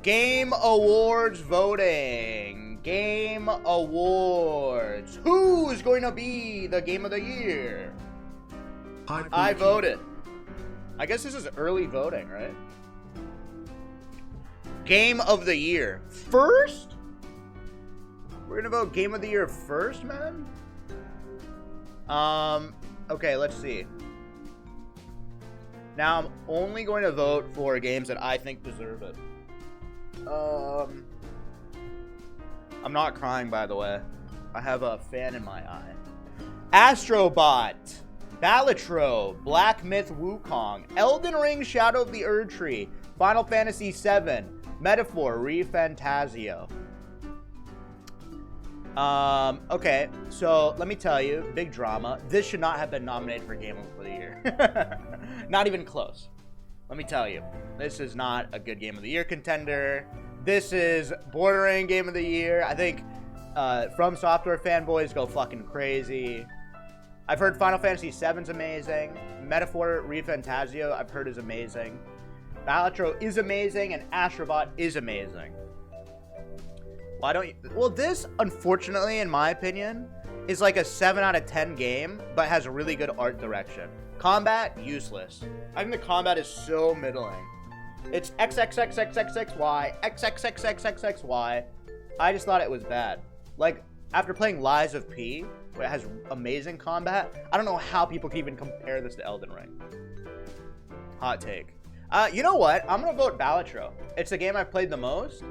Game Awards voting. Game Awards. Who's going to be the game of the year? I voted. I guess this is early voting, right? Game of the year. First? We're going to vote game of the year first, man? Okay, let's see. Now, I'm only going to vote for games that I think deserve it. I'm not crying, by the way. I have a fan in my eye. Astrobot, Balatro, Black Myth Wukong, Elden Ring Shadow of the Erdtree, Final Fantasy VII, Metaphor ReFantazio. Okay, so let me tell you, big drama. This should not have been nominated for Game of the Year. Not even close. Let me tell you, this is not a good Game of the Year contender. This is bordering Game of the Year. I think From Software fanboys go fucking crazy. I've heard Final Fantasy VII's amazing. Metaphor ReFantazio I've heard is amazing. Balatro is amazing, and Astrobot is amazing. Why don't you? Well, this, unfortunately, in my opinion, is like a 7 out of 10 game, but has a really good art direction. Combat, useless. I think the combat is so middling. It's XXXXXXY, XXXXXXY. I just thought it was bad. Like, after playing Lies of P, where it has amazing combat, I don't know how people can even compare this to Elden Ring. Hot take. You know what? I'm gonna vote Balatro. It's the game I've played the most.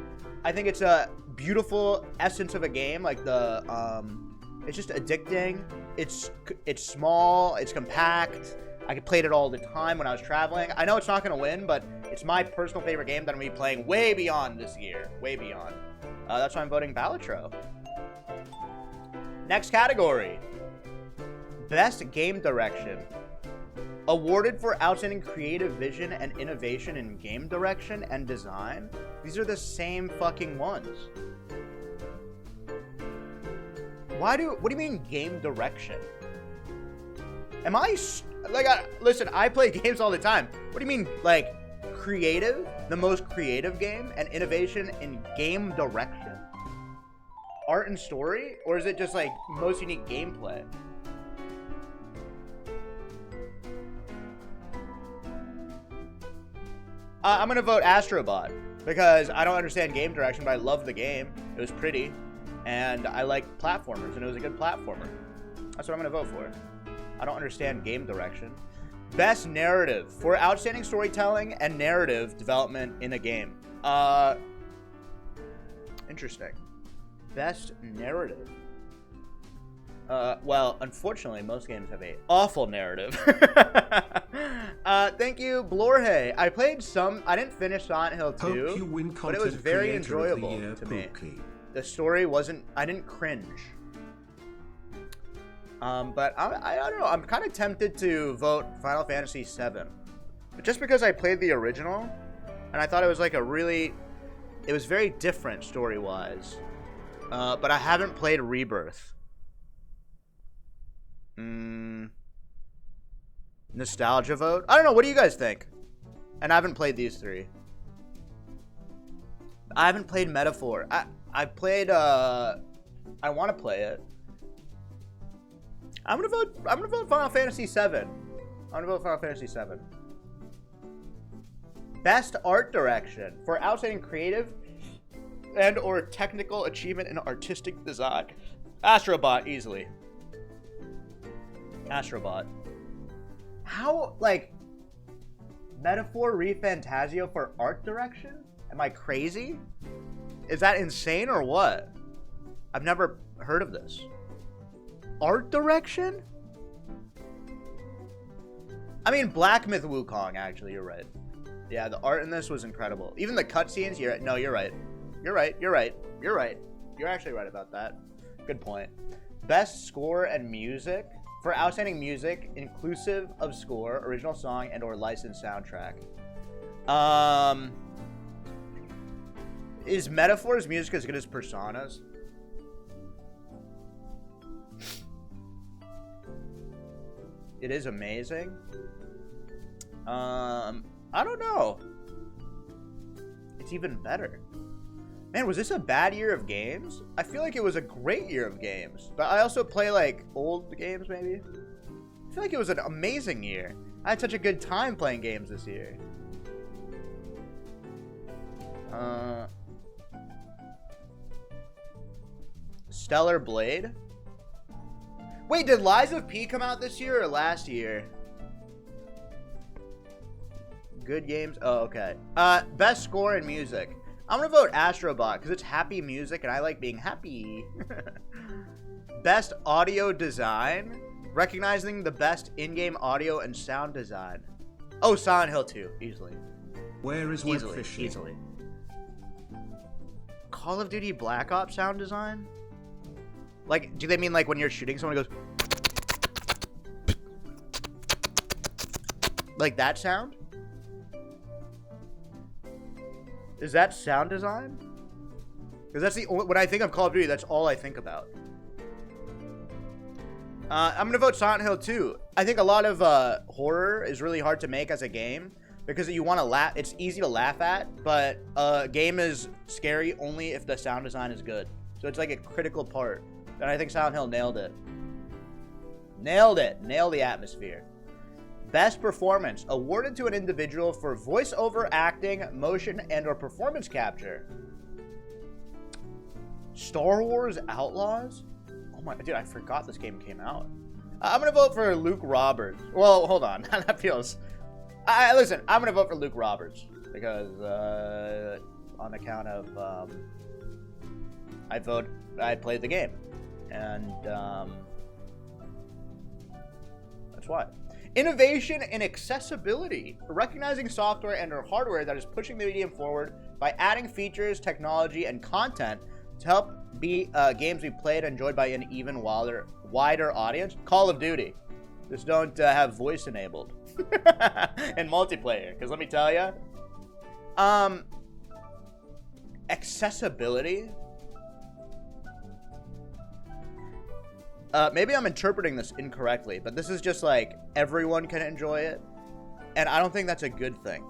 I think it's a beautiful essence of a game. Like it's just addicting. It's small. It's compact. I played it all the time when I was traveling. I know it's not gonna win, but it's my personal favorite game that I'm gonna be playing way beyond this year. Way beyond. That's why I'm voting Balatro. Next category. Best Game Direction. Awarded for outstanding creative vision and innovation in game direction and design. These are the same fucking ones. What do you mean game direction? Am I, listen, I play games all the time. What do you mean, like, creative? The most creative game and innovation in game direction? Art and story? Or is it just, like, most unique gameplay? I'm going to vote Astrobot because I don't understand game direction, but I love the game. It was pretty, and I like platformers, and it was a good platformer. That's what I'm going to vote for. I don't understand game direction. Best narrative for outstanding storytelling and narrative development in a game. Interesting. Best narrative. Well, unfortunately, most games have a awful narrative. Thank you, Blorhe. I played some. I didn't finish Silent Hill 2, but it was very enjoyable to me. The story wasn't. I didn't cringe. But I don't know. I'm kind of tempted to vote Final Fantasy VII, but just because I played the original, and I thought it was like it was very different story-wise. But I haven't played Rebirth. Nostalgia vote? I don't know. What do you guys think? And I haven't played these three. I haven't played Metaphor. I played. I want to play it. I'm gonna vote Final Fantasy VII. I'm gonna vote Final Fantasy VII. Best art direction for outstanding creative and or technical achievement in artistic design. Astrobot, easily. Astrobot. How, like, Metaphor ReFantazio for art direction? Am I crazy? Is that insane or what? I've never heard of this. Art direction? I mean, Black Myth Wukong, actually, you're right. Yeah, the art in this was incredible. Even the cutscenes, you're right. No, you're right. You're right. You're actually right about that. Good point. Best score and music. For outstanding music, inclusive of score, original song, and or licensed soundtrack. Is Metaphor's music as good as Persona's? It is amazing. I don't know. it's even better. Man, was this a bad year of games? I feel like it was a great year of games. But I also play, like, old games, maybe? I feel like it was an amazing year. I had such a good time playing games this year. Stellar Blade? Wait, did Lies of P come out this year or last year? Good games? Oh, okay. Best score in music. I'm gonna vote Astrobot because it's happy music and I like being happy. Best audio design. Recognizing the best in-game audio and sound design. Oh, Silent Hill 2. Easily. Where is Easily. Webfishing? Easily. Call of Duty Black Ops sound design? Like, do they mean like when you're shooting someone it goes... Like that sound? Is that sound design? Because that's the only... When I think of Call of Duty, that's all I think about. I'm going to vote Silent Hill 2. I think a lot of horror is really hard to make as a game. Because you want to laugh. It's easy to laugh at. But a game is scary only if the sound design is good. So it's like a critical part. And I think Silent Hill nailed it. Nailed it. Nailed the atmosphere. Best performance. Awarded to an individual for voiceover, acting, motion, and or performance capture. Star Wars Outlaws? Oh my... Dude, I forgot this game came out. I'm going to vote for Luke Roberts. Well, hold on. That feels... listen, I'm going to vote for Luke Roberts. Because, on account of, I played the game. And, that's why. Innovation in accessibility. Recognizing software and or hardware that is pushing the medium forward by adding features, technology, and content to help be games we played and enjoyed by an even wider audience. Call of Duty. Just don't have voice enabled. And multiplayer. Because let me tell you. Accessibility. Maybe I'm interpreting this incorrectly, but this is just like everyone can enjoy it, and I don't think that's a good thing.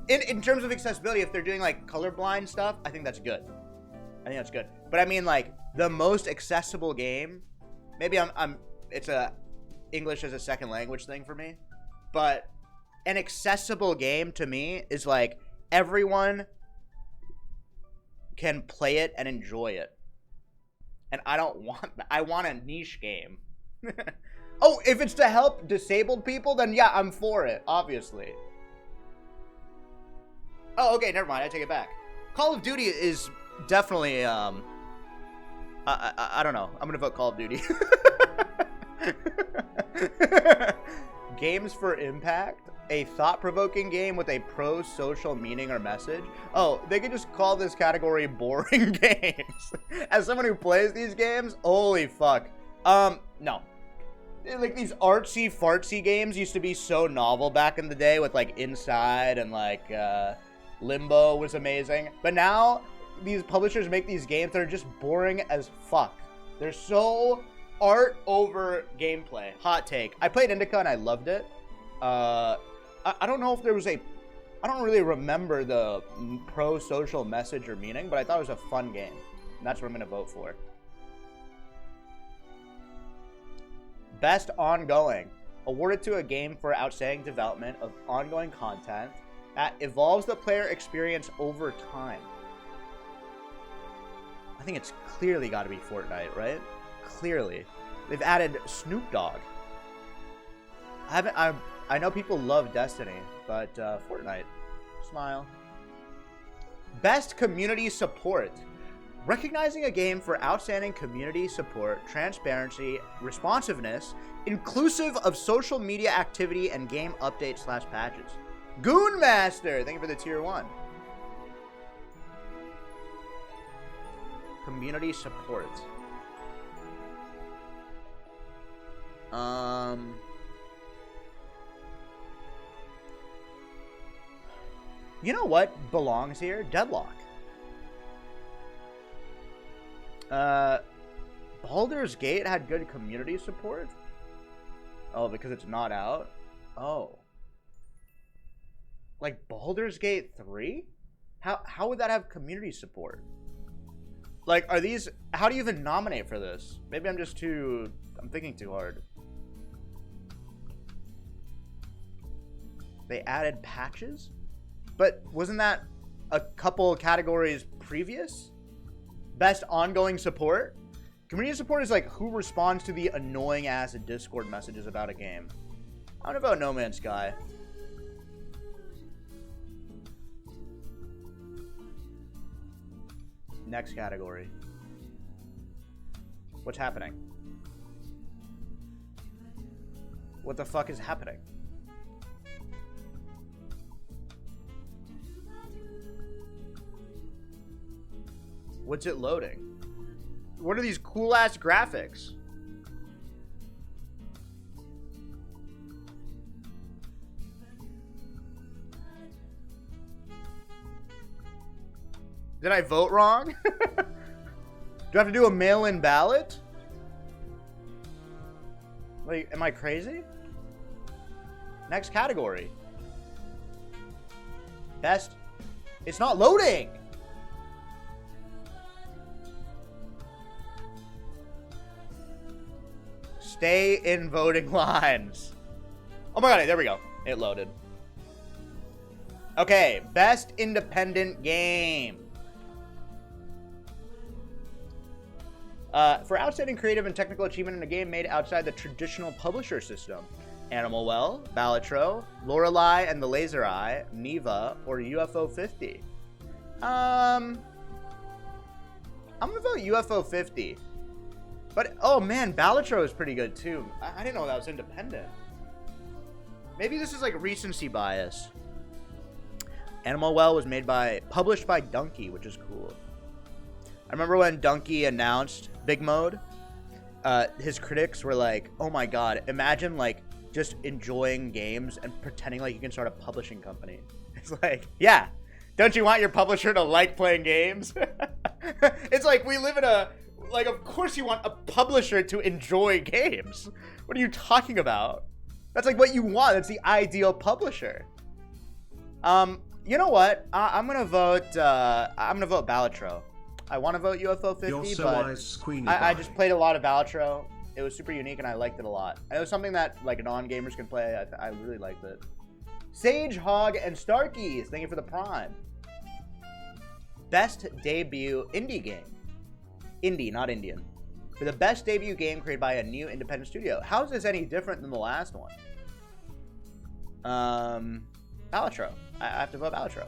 in terms of accessibility, if they're doing like colorblind stuff, I think that's good. I think that's good. But I mean, like the most accessible game. Maybe it's a English as a second language thing for me, but an accessible game to me is like everyone can play it and enjoy it. And I don't want that. I want a niche game. Oh, if it's to help disabled people, then yeah, I'm for it, obviously. Oh, okay, never mind. I take it back. Call of Duty is definitely, I don't know. I'm going to vote Call of Duty. Games for Impact. A thought-provoking game with a pro-social meaning or message. Oh, they could just call this category boring games. As someone who plays these games, holy fuck. No. Like, these artsy-fartsy games used to be so novel back in the day with, like, Inside and, like, Limbo was amazing. But now, these publishers make these games that are just boring as fuck. They're so art over gameplay. Hot take. I played Indica and I loved it. I don't know if there was I don't really remember the pro-social message or meaning, but I thought it was a fun game. And that's what I'm going to vote for. Best ongoing. Awarded to a game for outstanding development of ongoing content that evolves the player experience over time. I think it's clearly got to be Fortnite, right? Clearly. They've added Snoop Dogg. I know people love Destiny, but Fortnite. Smile. Best community support. Recognizing a game for outstanding community support, transparency, responsiveness, inclusive of social media activity and game updates / patches. Goonmaster! Thank you for the tier 1. Community support. You know what belongs here? Deadlock. Baldur's Gate had good community support? Oh, because it's not out? Oh. Like Baldur's Gate 3? How would that have community support? Like, are these... How do you even nominate for this? Maybe I'm just too... I'm thinking too hard. They added patches? But wasn't that a couple categories previous? Best ongoing support? Community support is like who responds to the annoying ass Discord messages about a game. I don't know about No Man's Sky. Next category. What's happening? What the fuck is happening? What's it loading? What are these cool ass graphics? Did I vote wrong? Do I have to do a mail-in ballot? Like, am I crazy? Next category. Best. It's not loading. Stay in voting lines. Oh my god, there we go. It loaded. Okay, best independent game. For outstanding creative and technical achievement in a game made outside the traditional publisher system. Animal Well, Balatro, Lorelei and the Laser Eye, Neva, or UFO 50. I'm gonna vote UFO 50. But, oh man, Balatro is pretty good too. I didn't know that was independent. Maybe this is like recency bias. Animal Well was published by Donkey, which is cool. I remember when Donkey announced Big Mode, his critics were like, oh my god, imagine like just enjoying games and pretending like you can start a publishing company. It's like, yeah, don't you want your publisher to like playing games? It's like we live in a... Like, of course you want a publisher to enjoy games. What are you talking about? That's like what you want. That's the ideal publisher. You know what? I'm gonna vote Balatro. I want to vote UFO 50, but I just played a lot of Balatro. It was super unique and I liked it a lot. And it was something that like non-gamers can play. I really liked it. Sage, Hog, and Starkeys, thank you for the Prime. Best debut indie game. Indie, not Indian. For the best debut game created by a new independent studio. How is this any different than the last one? Balatro. I have to vote Balatro.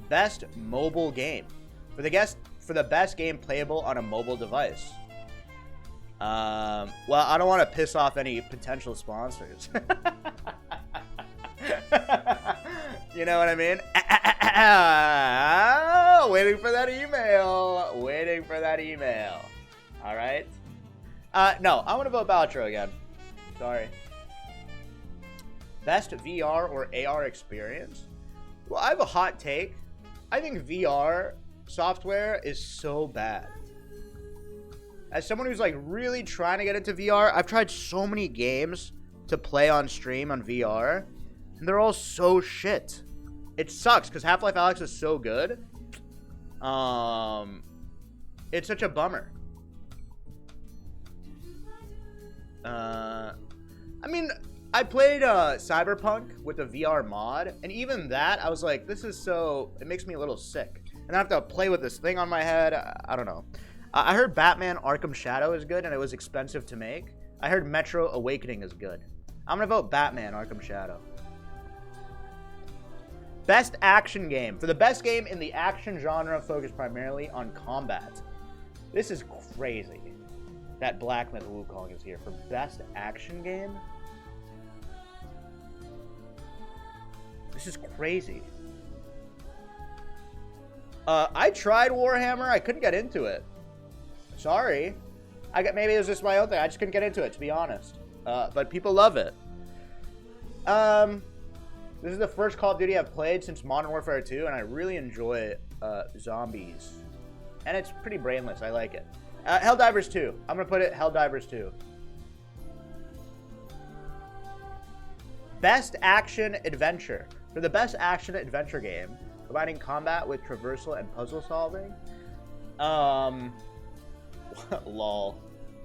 Best mobile game. For the best game playable on a mobile device. Well, I don't want to piss off any potential sponsors. You know what I mean? Waiting for that email. Waiting for that email. All right. No, I want to vote Balatro again. Sorry. Best VR or AR experience? Well, I have a hot take. I think VR software is so bad. As someone who's like really trying to get into VR, I've tried so many games to play on stream on VR, and they're all so shit. It sucks because Half-Life Alyx is so good. It's such a bummer. I mean, I played Cyberpunk with a VR mod, and even that, I was like, this is so... It makes me a little sick. And I have to play with this thing on my head. I don't know. I heard Batman Arkham Shadow is good, and it was expensive to make. I heard Metro Awakening is good. I'm going to vote Batman Arkham Shadow. Best action game. For the best game in the action genre focused primarily on combat. This is crazy that Black Myth Wukong is here for best action game. This is crazy. I tried Warhammer. I couldn't get into it. Sorry. Maybe it was just my own thing. I just couldn't get into it, to be honest. But people love it. This is the first Call of Duty I've played since Modern Warfare 2, and I really enjoy zombies. And it's pretty brainless. I like it. Helldivers 2. I'm going to put it Helldivers 2. Best action adventure. For the best action adventure game, combining combat with traversal and puzzle solving. Lol.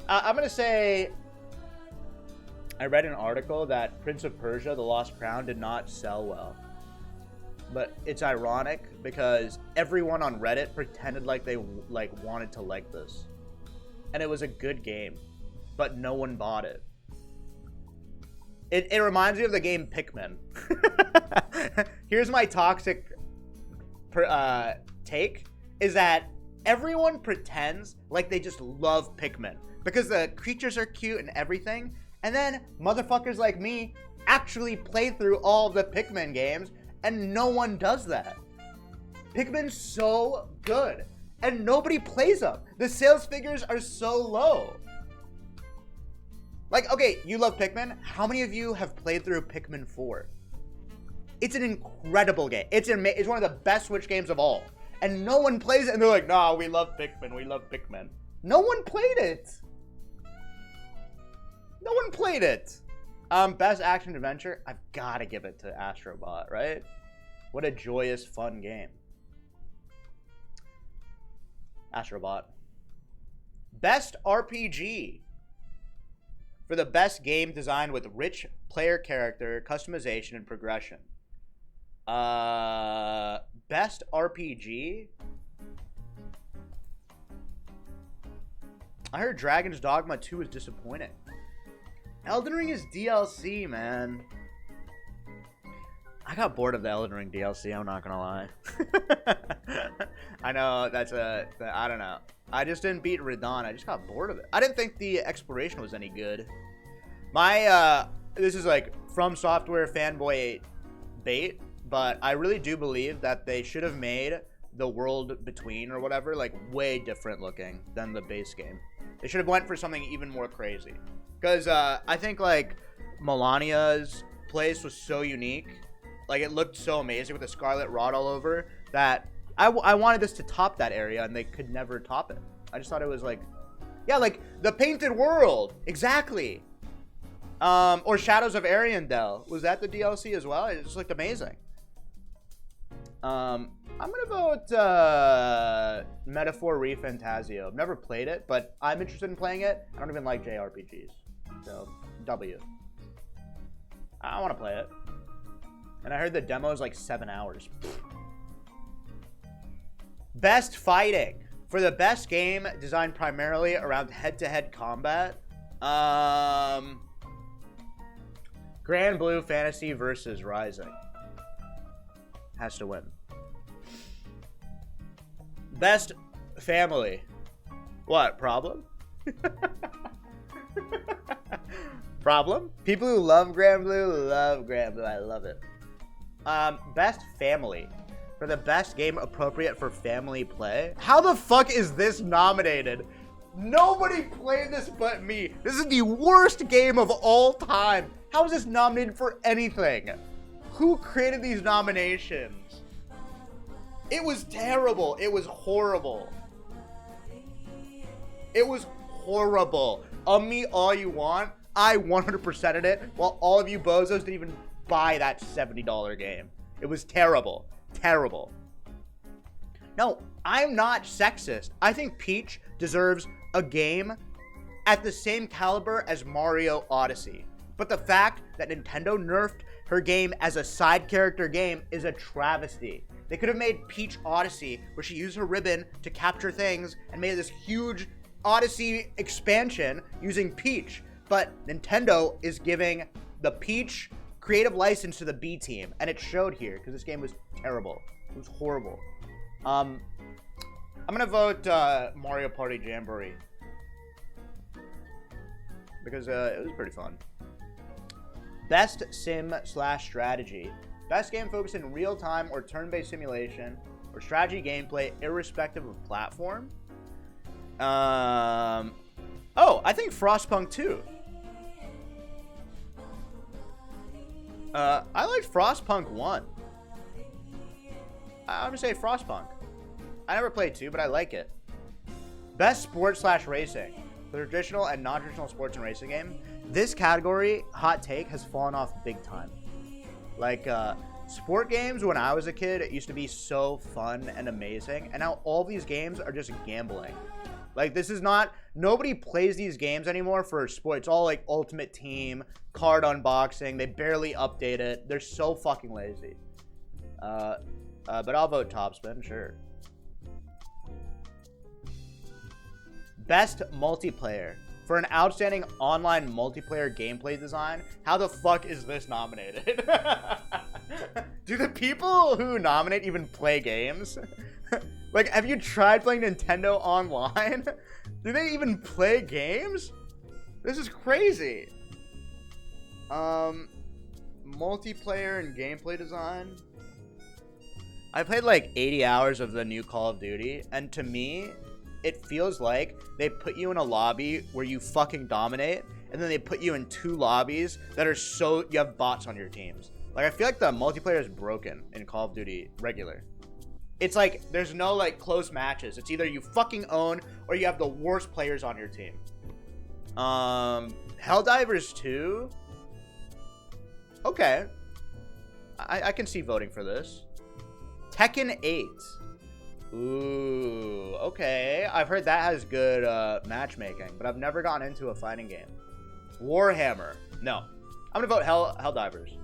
I'm gonna say I read an article that Prince of Persia: The Lost Crown did not sell well. But it's ironic because everyone on Reddit pretended like they wanted to like this. And it was a good game, but no one bought it. It reminds me of the game Pikmin. Here's my toxic take, is that everyone pretends like they just love Pikmin because the creatures are cute and everything, and then motherfuckers like me actually play through all the Pikmin games, and no one does that. Pikmin's so good, and nobody plays them. The sales figures are so low. Like, okay, you love Pikmin. How many of you have played through Pikmin 4? It's an incredible game. It's one of the best Switch games of all. And no one plays it, and they're like, nah, we love Pikmin. We love Pikmin. No one played it. No one played it. Best action adventure, I've got to give it to Astrobot, right? What a joyous, fun game. Astrobot. Best RPG. For the best game designed with rich player character, customization, and progression. Best RPG? I heard Dragon's Dogma 2 is disappointing. Elden Ring is DLC, man. I got bored of the Elden Ring DLC, I'm not gonna lie. I know, I don't know. I just didn't beat Radon, I just got bored of it. I didn't think the exploration was any good. This is like From Software fanboy bait, but I really do believe that they should have made the world between or whatever, like, way different looking than the base game. They should have went for something even more crazy. Because I think, like, Melania's place was so unique. Like, it looked so amazing with the Scarlet Rod all over that I wanted this to top that area, and they could never top it. I just thought it was, like, yeah, like, the Painted World. Exactly. Or Shadows of Ariandel. Was that the DLC as well? It just looked amazing. I'm going to vote Metaphor ReFantasio. I've never played it, but I'm interested in playing it. I don't even like JRPGs. So, W. I want to play it. And I heard the demo is like 7 hours. Best fighting. For the best game designed primarily around head-to-head combat. Grand Blue Fantasy versus Rising. Has to win. Best family. What? Problem? Problem? People who love Grand Blue love Grand Blue. I love it. Best family. For the best game appropriate for family play. How the fuck is this nominated? Nobody played this but me. This is the worst game of all time. How is this nominated for anything? Who created these nominations? It was terrible. It was horrible. It was horrible. Me all you want. I 100%ed it, while all of you bozos didn't even buy that $70 game. It was terrible. Terrible. No, I'm not sexist. I think Peach deserves a game at the same caliber as Mario Odyssey. But the fact that Nintendo nerfed her game as a side character game is a travesty. They could have made Peach Odyssey, where she used her ribbon to capture things, and made this huge Odyssey expansion using Peach. But Nintendo is giving the Peach creative license to the B team, and it showed here, because this game was terrible. It was horrible. I'm gonna vote Mario Party Jamboree. Because it was pretty fun. Best sim/strategy. Best game focused in real-time or turn-based simulation or strategy gameplay irrespective of platform. Oh, I think Frostpunk 2. I liked Frostpunk 1. I'm gonna say Frostpunk. I never played 2, but I like it. Best sport/racing. The traditional and non-traditional sports and racing game. This category, hot take, has fallen off big time. Like, Sport games, when I was a kid, it used to be so fun and amazing. And now all these games are just gambling. Like, this is not... Nobody plays these games anymore for sport. It's all, like, Ultimate Team, card unboxing. They barely update it. They're so fucking lazy. But I'll vote Topspin, sure. Best multiplayer. For an outstanding online multiplayer gameplay design, how the fuck is this nominated? Do the people who nominate even play games? Like, have you tried playing Nintendo Online? Do they even play games? This is crazy. Multiplayer and gameplay design. I played like 80 hours of the new Call of Duty, and to me, it feels like they put you in a lobby where you fucking dominate, and then they put you in 2 lobbies that are so... You have bots on your teams. Like, I feel like the multiplayer is broken in Call of Duty regular. It's like, there's no, like, close matches. It's either you fucking own, or you have the worst players on your team. Helldivers 2? Okay. I can see voting for this. Tekken 8. Ooh, okay. I've heard that has good matchmaking, but I've never gotten into a fighting game. Warhammer. No. I'm gonna vote Helldivers.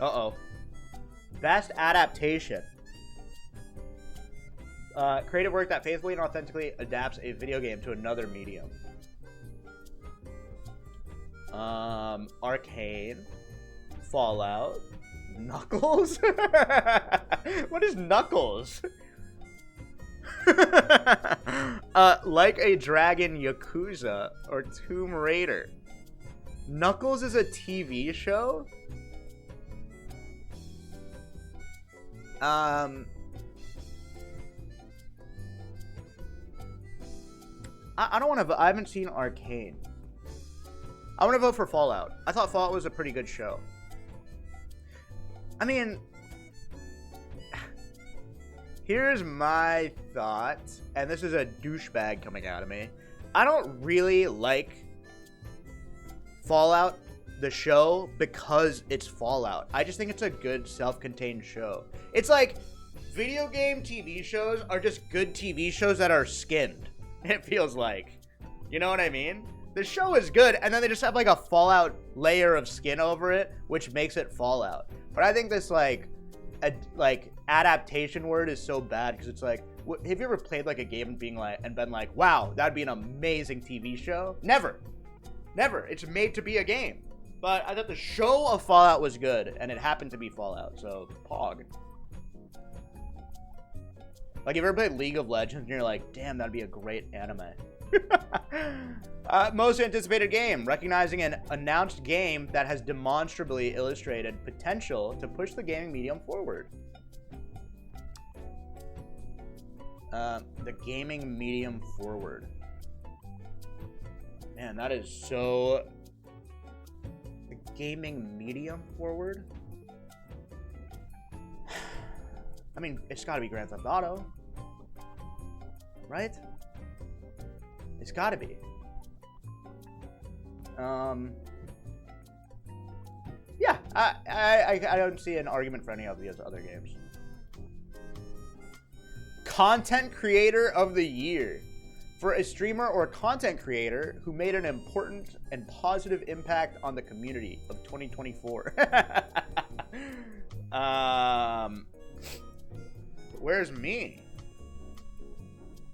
Uh-oh. Best adaptation. Creative work that faithfully and authentically adapts a video game to another medium. Arcane. Fallout. Knuckles? What is Knuckles? Like a Dragon, Yakuza, or Tomb Raider. Knuckles is a TV show? I don't want to. I haven't seen Arcane. I want to vote for Fallout. I thought Fallout was a pretty good show. I mean, here's my thought, and this is a douchebag coming out of me. I don't really like Fallout, the show, because it's Fallout. I just think it's a good self-contained show. It's like video game TV shows are just good TV shows that are skinned. It feels like. You know what I mean? The show is good, and then they just have like a Fallout layer of skin over it, which makes it Fallout. But I think this like adaptation word is so bad because it's like, have you ever played like a game and been like, wow, that'd be an amazing TV show? Never. It's made to be a game. But I thought the show of Fallout was good, and it happened to be Fallout, so Pog. Like, you ever played League of Legends and you're like, damn, that'd be a great anime. Most anticipated game. Recognizing an announced game that has demonstrably illustrated potential to push the gaming medium forward. The gaming medium forward. Man, that is so... The gaming medium forward? I mean, it's gotta be Grand Theft Auto. Right? It's gotta be. Yeah, I don't see an argument for any of these other games. Content Creator of the Year. For a streamer or content creator who made an important and positive impact on the community of 2024. Where's me?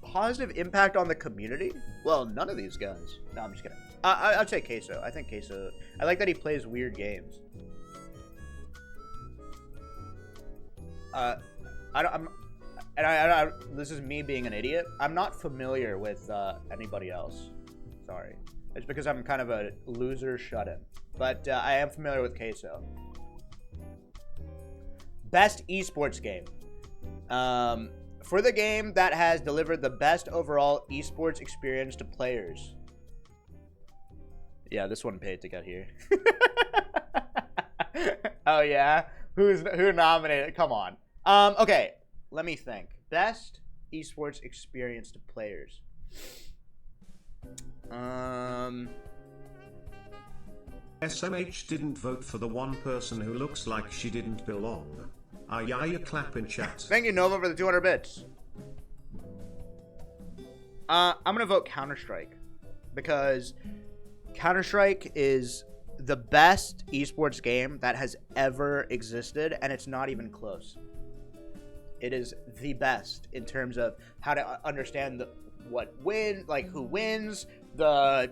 Positive impact on the community? Well, none of these guys. No, I'm just kidding. I'd say Queso. I think Queso. I like that he plays weird games. This is me being an idiot. I'm not familiar with anybody else. Sorry. It's because I'm kind of a loser shut-in. But I am familiar with Queso. Best esports game. For the game that has delivered the best overall esports experience to players. Yeah, this one paid to get here. Oh yeah? Who nominated? Come on. Okay, let me think. Best esports experience to players. SMH didn't vote for the one person who looks like she didn't belong. Ayaya clap in chat. Thank you, Nova, for the 200 bits. I'm gonna vote Counter-Strike because Counter-Strike is the best esports game that has ever existed, and it's not even close. It is the best in terms of how to understand who wins. The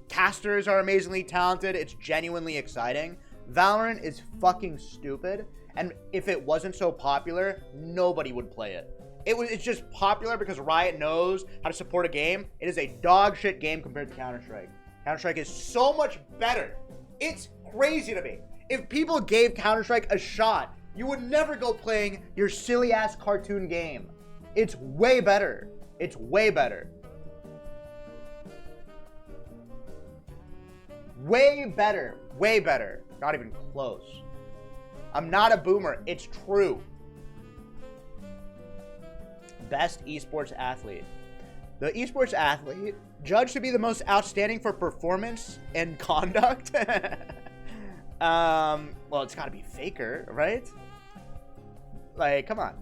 casters are amazingly talented. It's genuinely exciting. Valorant is fucking stupid, and if it wasn't so popular, nobody would play it. It's just popular because Riot knows how to support a game. It is a dog shit game compared to Counter-Strike. Counter-Strike is so much better. It's crazy to me. If people gave Counter-Strike a shot, you would never go playing your silly ass cartoon game. It's way better. It's way better. Way better. Way better. Not even close. I'm not a boomer. It's true. Best esports athlete. The esports athlete, judged to be the most outstanding for performance and conduct. Well, it's got to be Faker, right? Like, come on.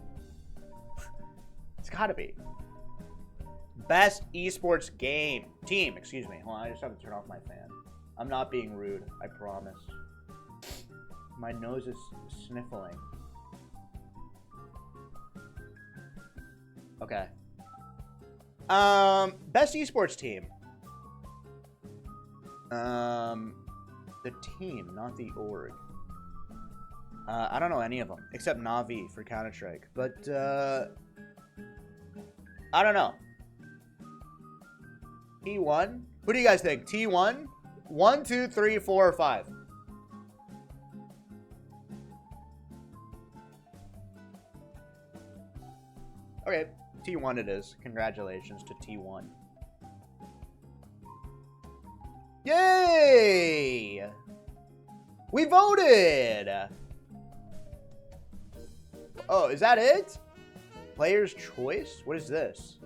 It's got to be. Best esports game. Team, excuse me. Hold on, I just have to turn off my fan. I'm not being rude, I promise. My nose is sniffling. Okay. Best esports team. The team, not the org. I don't know any of them except Navi for Counter-Strike, but I don't know. T1. Who do you guys think? T1, 1, 2, 3, 4, or 5? Okay. T1 it is. Congratulations to T1. Yay! We voted! Oh, is that it? Player's choice? What is this?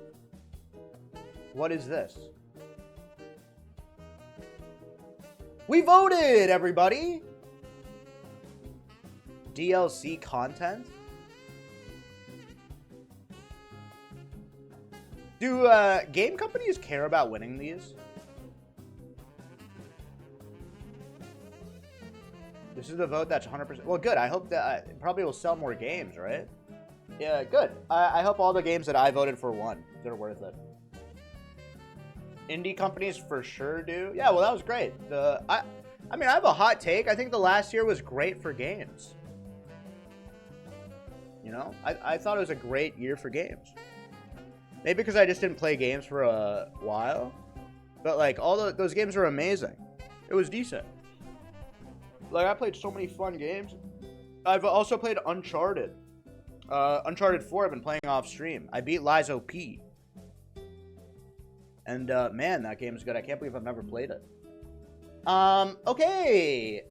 What is this? We voted, everybody! DLC content? Do game companies care about winning these? This is the vote that's 100%. Well, good. I hope that it probably will sell more games, right? Yeah, good. I hope all the games that I voted for won. They're worth it. Indie companies for sure do. Yeah, well, that was great. I mean, I have a hot take. I think the last year was great for games. You know, I thought it was a great year for games. Maybe because I just didn't play games for a while. But, like, all those games were amazing. It was decent. Like, I played so many fun games. I've also played Uncharted. Uncharted 4 I've been playing off stream. I beat Lies OP. And, man, that game is good. I can't believe I've never played it. Okay.